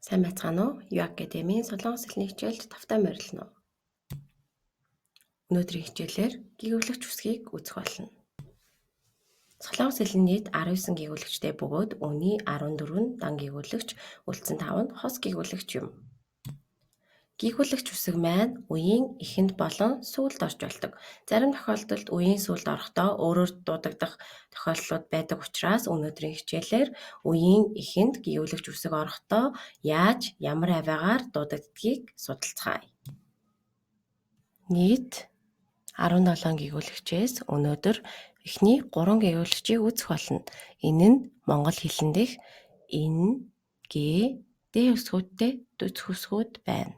Сайн байцгаана уу? Юу Академийн Солонгос хэлний хичээлд тавтай морилно уу? Өнөөдрийн хичээлээр гэгүүлэгч үсгийг үзэх болно. Солонгос хэлний нийт 19 гэгүүлэгчтэй бөгөөд үүний 14 нь дан гэгүүлэгч, үлдсэн 5 нь хос гэгүүлэгч юм. Гэгүүлэгч үсэг маань үеийн эхэнд болон сүүлд орж болдог. Зарим тохиолдолд үеийн сүүлд орохдоо өөрөөр дуудагдах тохиолдлууд байдаг учраас өнөөдрийн хичээлээр үеийн эхэнд гэгүүлэгч үсэг орохдоо яаж, ямар авиагаар дуудагддгийг судалцгаая. Нийт 17 гэгүүлэгчээс өнөөдөр эхний 3 гэгүүлэгчийг үзэх болно. Энэ нь монгол хэлэн дэх ин, гэ, дэ үсгүүдтэй дүйцэх үсгүүд байна.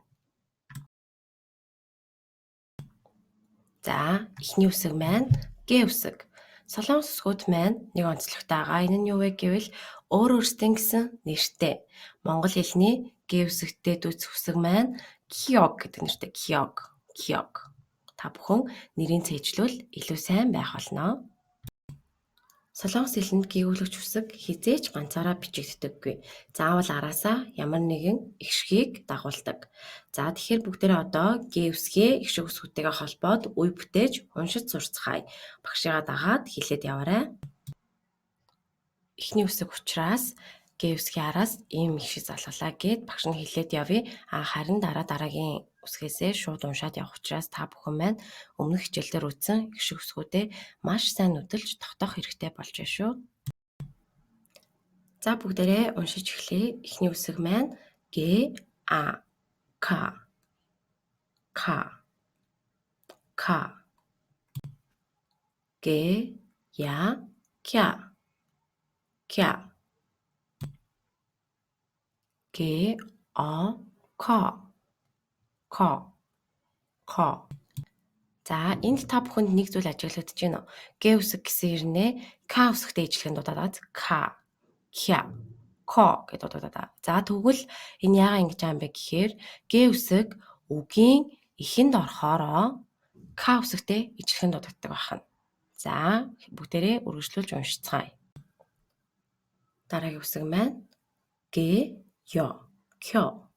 За, эхний үсэг маань гэ үсэг. Солонгос үсгүүд маань нэг онцлогтойгоо. Энэ нь юу вэ гэвэл өөр өөрсдийн гэсэн нэртэй. Монгол хэлний гэ үсэгтэй дүйцэх үсэг маань кёг гэдэг нэртэй. Кёг. Та бүхэн нэрийн цээжлүүл илүү сайн байх болно. Солонгос хэлэнд гэгүүлэгч үсэг хизээч ганцаараа бичигддэггүй. Заавал араасаа ямар нэгэн эгшгийг дагуулдаг. За тэгэхээр бүгдээрээ одоо гэ үсгээ эгшиг үсгүүдтэйгээ холбоод үе бүтээж уншиж сурцгаая. Багшигаа дагаад хэлээд яваарай. Эхний үсэг учраас гэ үсгийн араас ийм эгшиг залгалаа гэд багш нь хэлээд явъя. Харин дараагийн үсгээсээ шууд уншаад явах учраас та бүхэн маань өмнөх хичээлдэр үзсэн эгшиг үсгүүдээ маш сайн нүдэлж тогтоох хэрэгтэй болж байна шүү. За бүгдээрээ уншиж эхлэе. Эхний үсэг маань гэ, а, к, гэ, я, кя, гэ, о, ко. За энд та бүхэнд нэг зүйл ажиглагдаж байна уу? Гэ үсэг гэсэн хэрнээ к үсэгтэй ижилхэн дуудаад к, кя, ко гэдэг дуудаад. За тэгвэл энэ яагаад ингэж байгаа юм бэ гэхээр гэ үсэг үгийн эхэнд орохоороо к үсэгтэй ижилхэн дуудагддаг байна. За бүгдээрээ үргэлжлүүлж уншицгаая. Дараагийн үсэг маань гэ, ё, кё.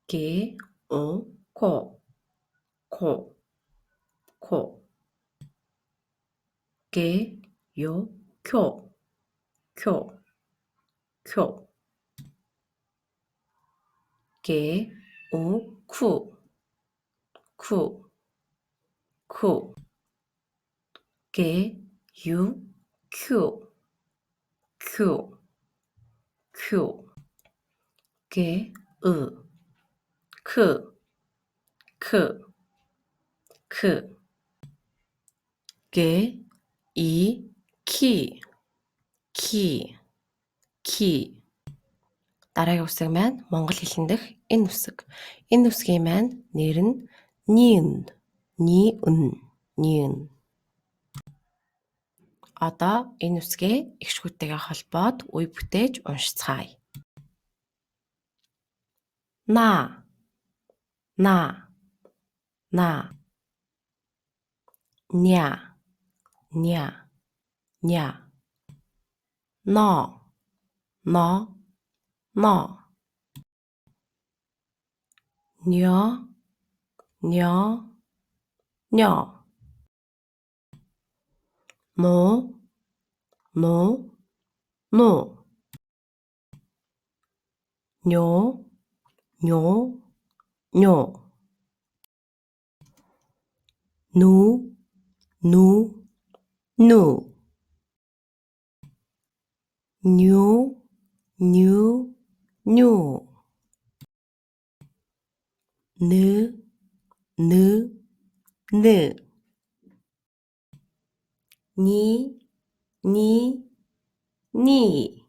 гэ, о, ко. гэ, 요, 쿄. 게, 우, 쿠. 게, 유, 큐. 게, 으, 크. 게, 이, 키. Дараагийн үсэг маань монгол хэлэн дэх энэ үсэг. Энэ үсгийн маань нэр нь ниүн. Одоо энэ үсгээ эгшгүүдтэйгээ холбоод үе бүтээж уншицгаая. 나, ня, 너, 녀, 노, 뇨, 누, 뉴, 느, 니.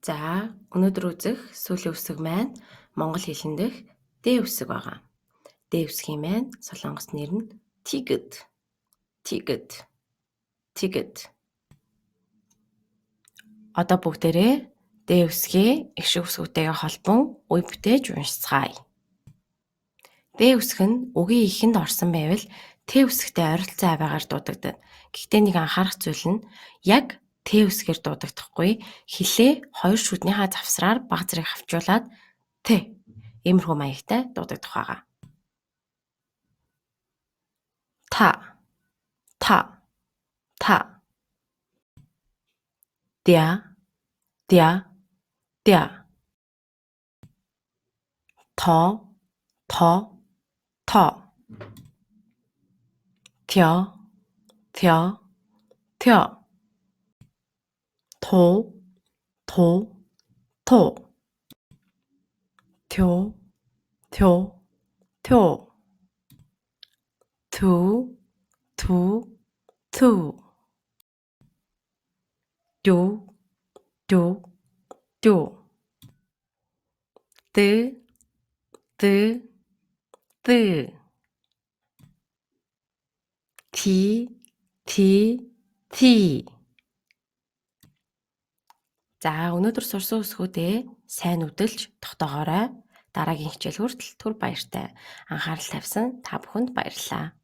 За, өнөөдөр үзэх сүүлийн үсэг маань монгол хэлэн дэх дэ үсэг байгаа. Дэ үсгийн маань солонгос нэр нь тигэд. Одоо бүгдээрээ дэ үсгээ эгшиг үсгүүдтэйгээ холбон үе бүтээж уншицгаая. Дэ үсэг нь үгийн эхэнд орсон байвал тэ үсэгтэй ойролцоо авиагаар дуудагдана. Гэхдээ нэг анхаарах зүйл нь яг Т үсгээр дуудагдахгүй хэлээ хоёр шүднийхаа завсраар баг зэрэг хавчуулаад Т иймэрхүү маягтай дуудагдах байгаа. Та, та, та. Дя, дя, дя. То, то, то. Тё, тё, тё. Ту, ту, ту. Тю, тю, тю. Ту, ту, ту. Дю, дю, дю. Ты, ты, ты. Ти, ти, ти. За өнөөдөр сурсан үсгүүдээ сайн үдэлж тогтоогоорой. Дараагийн хичээл хүртэл түр баяртай анхаарал тавьсан та бүхэнд баярлалаа.